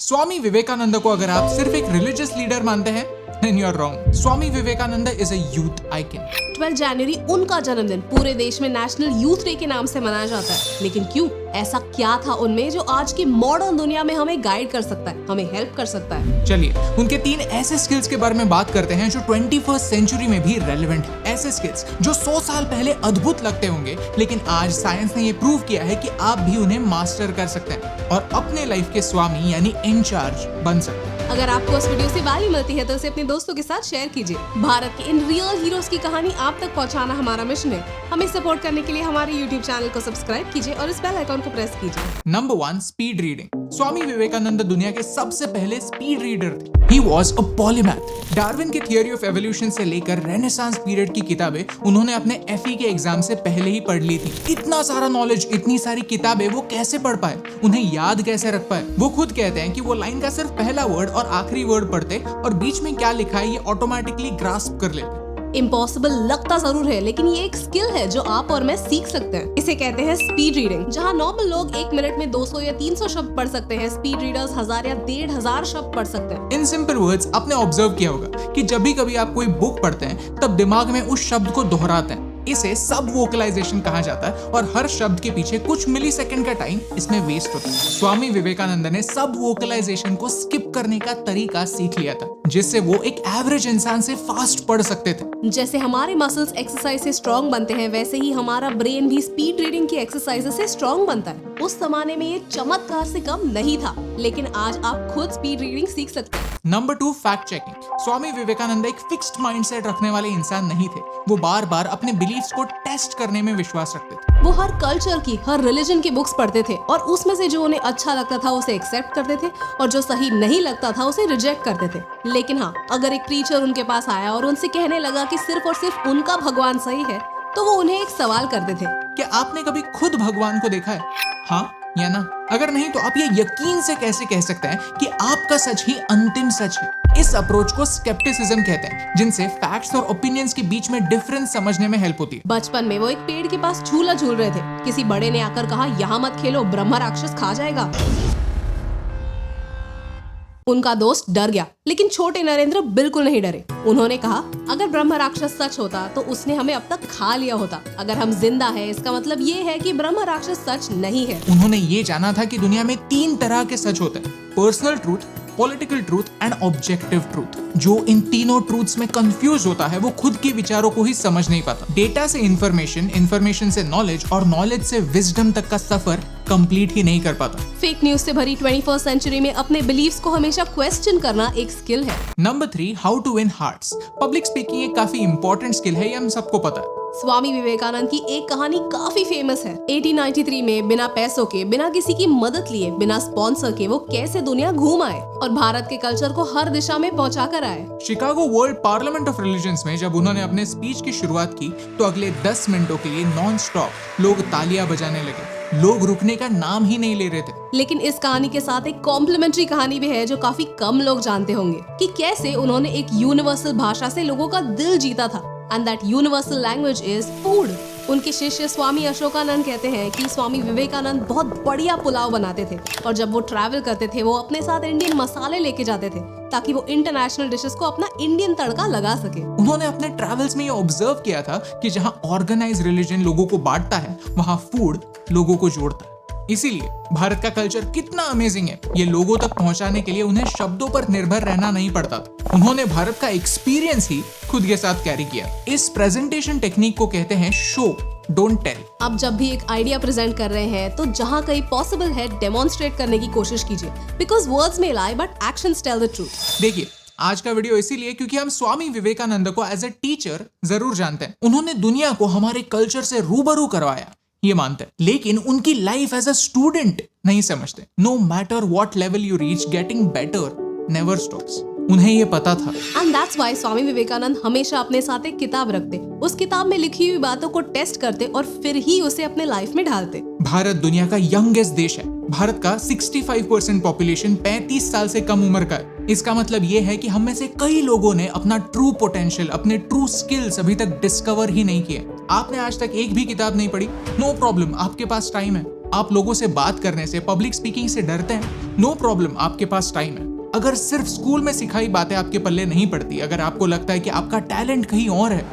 स्वामी विवेकानंद को अगर आप सिर्फ एक रिलीजियस लीडर मानते हैं, then you are wrong. Swami Vivekananda is a youth icon. 12 जनवरी उनका जन्मदिन पूरे देश में नेशनल यूथ डे के नाम से मनाया जाता है। लेकिन क्यों? ऐसा क्या था उनमें जो आज की मॉडर्न दुनिया में हमें गाइड कर सकता है, हमें हेल्प कर सकता है? चलिए उनके 3 ऐसे स्किल्स के बारे में बात करते हैं जो 21st सेंचुरी में भी रेलेवेंट है। ऐसे स्किल्स जो 100 साल पहले अद्भुत लगते होंगे, लेकिन आज साइंस ने ये प्रूव किया है कि आप भी उन्हें मास्टर कर सकते हैं और अपने लाइफ के स्वामी यानी इंचार्ज बन सकते हैं। अगर आपको इस वीडियो से वैल्यू मिलती है तो इसे अपने दोस्तों के साथ शेयर कीजिए। भारत के इन रियल हीरोज की कहानी आप तक पहुंचाना हमारा मिशन है। हमें सपोर्ट करने के लिए हमारे YouTube चैनल को सब्सक्राइब कीजिए और इस बेल आइकॉन को प्रेस कीजिए। Number 1, speed reading. Swami Vivekananda दुनिया के सबसे पहले स्पीड रीडर थे। He was a polymath. Darwin की थियोरी ऑफ एवोल्यूशन से लेकर रेनेसांस पीरियड की किताबें उन्होंने अपने FE के एग्जाम से पहले ही पढ़ ली थी। इतना सारा नॉलेज, इतनी सारी किताबें वो कैसे पढ़ पाए, उन्हें याद कैसे रख पाए? वो खुद कहते हैं कि वो लाइन का सिर्फ पहला वर्ड और आखिरी वर्ड पढ़ते और बीच में क्या लिखा है ये ऑटोमेटिकली ग्रास्प कर लेते। इम्पॉसिबल लगता जरूर है, लेकिन ये एक स्किल है जो आप और मैं सीख सकते हैं। इसे कहते हैं स्पीड रीडिंग। जहाँ नॉर्मल लोग 1 मिनट में 200 या 300 शब्द पढ़ सकते हैं, स्पीड रीडर्स 1000 या 1500 शब्द पढ़ सकते हैं। इन सिंपल वर्ड्स आपने ऑब्जर्व किया होगा कि जब भी कभी आप कोई बुक पढ़ते हैं तब दिमाग में उस शब्द को दोहराते हैं। इसे सब वोकलाइजेशन कहा जाता है और हर शब्द के पीछे कुछ मिलीसेकंड का टाइम इसमें वेस्ट होता है। स्वामी विवेकानंद ने सब वोकलाइजेशन को स्किप करने का तरीका सीख लिया था, जिससे वो एक एवरेज इंसान से फास्ट पढ़ सकते थे। जैसे हमारे मसल्स एक्सरसाइज से स्ट्रॉन्ग बनते हैं, वैसे ही हमारा ब्रेन भी स्पीड रीडिंग की एक्सरसाइज से स्ट्रॉन्ग बनता है। उस जमाने में ये चमत्कार से कम नहीं था, लेकिन आज आप खुद स्पीड रीडिंग सीख सकते हैं। Number 2, fact checking. Swami Vivekananda एक फिक्स्ड माइंडसेट रखने वाले इंसान नहीं थे। वो बार बार अपने बिलीफ्स को टेस्ट करने में विश्वास रखते थे। वो हर कल्चर की, हर रिलीजन की बुक्स पढ़ते थे और उसमें से जो उन्हें अच्छा लगता था उसे एक्सेप्ट करते थे और जो सही नहीं लगता था उसे रिजेक्ट करते थे। लेकिन हाँ, अगर एक प्रीचर उनके पास आया और उनसे कहने लगा कि सिर्फ और सिर्फ उनका भगवान सही है, तो वो उन्हें एक सवाल करते थे। क्या आपने कभी खुद भगवान को देखा है? हाँ या ना? अगर नहीं तो आप ये यकीन से कैसे कह सकते हैं कि आपका सच ही अंतिम सच है? इस अप्रोच को स्केप्टिसिज्म कहते हैं, जिनसे फैक्ट्स और ओपिनियंस के बीच में डिफरेंस समझने में हेल्प होती है। बचपन में वो एक पेड़ के पास झूला झूल रहे थे। किसी बड़े ने आकर कहा, यहाँ मत खेलो, ब्रह्मा राक्षस खा जाएगा। उनका दोस्त डर गया, लेकिन छोटे नरेंद्र बिल्कुल नहीं डरे। उन्होंने कहा, अगर ब्रह्म राक्षस सच होता तो उसने हमें अब तक खा लिया होता। अगर हम जिंदा हैं, इसका मतलब ये है कि ब्रह्म राक्षस सच नहीं है। उन्होंने ये जाना था कि दुनिया में 3 तरह के सच होते हैं: personal truth, political truth and objective truth. जो इन तीनों ट्रूथ्स में कंफ्यूज होता है वो खुद के विचारों को ही समझ नहीं पाता। डेटा से इंफॉर्मेशन, इंफॉर्मेशन से नॉलेज और नॉलेज से विजडम तक का सफर कंप्लीट ही नहीं कर पाता। फेक न्यूज से भरी 21st सेंचुरी में अपने बिलीव्स को हमेशा क्वेश्चन करना एक स्किल है। Number 3, how to win hearts. Public speaking एक काफी इंपॉर्टेंट स्किल है, ये हम सबको पता है। स्वामी विवेकानंद की एक कहानी काफी फेमस है। 1893 में बिना पैसों के, बिना किसी की मदद लिए, बिना स्पॉन्सर के वो कैसे दुनिया घूम आए और भारत के कल्चर को हर दिशा में पहुंचा कर आए। Chicago world parliament of religions में जब उन्होंने अपने स्पीच की शुरुआत की तो अगले 10 मिनटों के लिए नॉन स्टॉप लोग तालियां बजाने लगे। लोग रुकने का नाम ही नहीं ले रहे थे। लेकिन इस कहानी के साथ एक कॉम्प्लीमेंट्री कहानी भी है जो काफी कम लोग जानते होंगे, कि कैसे उन्होंने एक यूनिवर्सल भाषा से लोगों का दिल जीता था। And that universal language is food. उनके शिष्य स्वामी अशोकानंद कहते हैं कि स्वामी विवेकानंद बहुत बढ़िया पुलाव बनाते थे और जब वो ट्रैवल करते थे वो अपने साथ इंडियन मसाले लेके जाते थे ताकि वो इंटरनेशनल डिशेस को अपना इंडियन तड़का लगा सके। उन्होंने अपने ट्रैवल्स में ये ऑब्जर्व किया था कि जहाँ ऑर्गेनाइज रिलीजन लोगों को बांटता है, वहाँ फूड लोगों को जोड़ता है। इसीलिए भारत का कल्चर कितना अमेजिंग है, ये लोगों तक पहुंचाने के लिए उन्हें शब्दों पर निर्भर रहना नहीं पड़ता था। उन्होंने भारत का एक्सपीरियंस ही खुद के साथ कैरी किया। इस प्रेजेंटेशन टेक्निक को कहते हैं शो डोंट टेल। अब जब भी एक आइडिया प्रेजेंट कर रहे हैं तो जहाँ कहीं पॉसिबल है डेमोन्स्ट्रेट करने की कोशिश कीजिए, because words may lie but actions tell the truth। देखिए, आज का वीडियो इसीलिए क्योंकि हम स्वामी विवेकानंद को एज ए टीचर जरूर जानते हैं। उन्होंने दुनिया को हमारे कल्चर से रूबरू करवाया, ये मानते हैं, लेकिन उनकी लाइफ एज अ स्टूडेंट नहीं समझते। No matter what level you reach, getting better never stops. उन्हें ये पता था। And that's why Swami Vivekananda हमेशा अपने साथ एक किताब रखते, उस किताब में लिखी हुई बातों को टेस्ट करते और फिर ही उसे अपने लाइफ में ढालते। भारत दुनिया का यंगेस्ट देश है। भारत का 65% पॉपुलेशन 35 साल से कम उम्र का है। इसका मतलब ये है कि हम में से कई लोगों ने अपना ट्रू पोटेंशियल, अपने ट्रू स्किल्स अभी तक डिस्कवर ही नहीं किए। आपने आज तक एक भी किताब नहीं पढ़ी, नो प्रॉब्लम, आपके पास टाइम है। आप लोगों से बात करने से, पब्लिक स्पीकिंग से डरते हैं, नो प्रॉब्लम, आपके पास टाइम है। अगर सिर्फ स्कूल में सिखाई बातें आपके पल्ले नहीं पड़ती, अगर आपको लगता है कि आपका टैलेंट कहीं और है,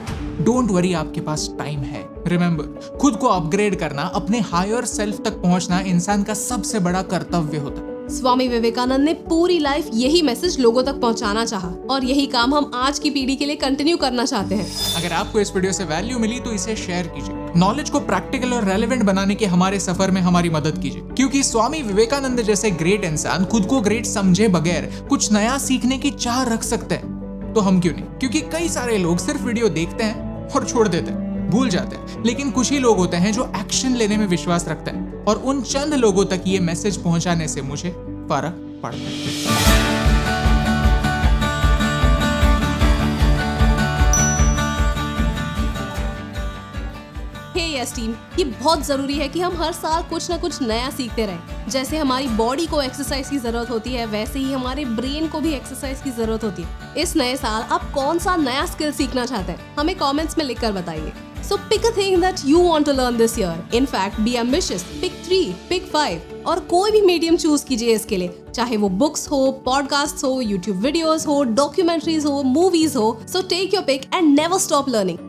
डोंट वरी, आपके पास टाइम है। रिमेंबर, खुद को अपग्रेड करना, अपने हायर सेल्फ तक पहुंचना इंसान का सबसे बड़ा कर्तव्य होता है। स्वामी विवेकानंद ने पूरी लाइफ यही मैसेज लोगों तक पहुंचाना चाहा और यही काम हम आज की पीढ़ी के लिए कंटिन्यू करना चाहते हैं। अगर आपको इस वीडियो से वैल्यू मिली तो इसे शेयर कीजिए। नॉलेज को प्रैक्टिकल और रेलेवेंट बनाने के हमारे सफर में हमारी मदद कीजिए, क्योंकि स्वामी विवेकानंद जैसे ग्रेट इंसान खुद को ग्रेट समझे बगैर कुछ नया सीखने की चाह रख सकते हैं, तो हम क्यों नहीं? क्योंकि कई सारे लोग सिर्फ वीडियो देखते हैं और छोड़ देते हैं, भूल जाते हैं, लेकिन कुछ ही लोग होते हैं जो एक्शन लेने में विश्वास रखते हैं, और उन चंद लोगों तक ये मैसेज पहुंचाने से मुझे फर्क पड़ता है। यस टीम, ये बहुत जरूरी है कि हम हर साल कुछ ना कुछ नया सीखते रहें। जैसे हमारी बॉडी को एक्सरसाइज की जरूरत होती है, वैसे ही हमारे ब्रेन को भी एक्सरसाइज की जरूरत होती है। इस नए साल आप कौन सा नया स्किल सीखना चाहते हैं, हमें कमेंट्स में लिखकर बताइए। So pick a thing that you want to learn this year. In fact, be ambitious. Pick 3, pick 5 और कोई भी मीडियम चूज कीजिए इसके लिए, चाहे वो बुक्स हो, पॉडकास्ट हो, यूट्यूब वीडियोस हो, डॉक्यूमेंट्रीज हो, मूवीज हो। So take your pick and never stop learning.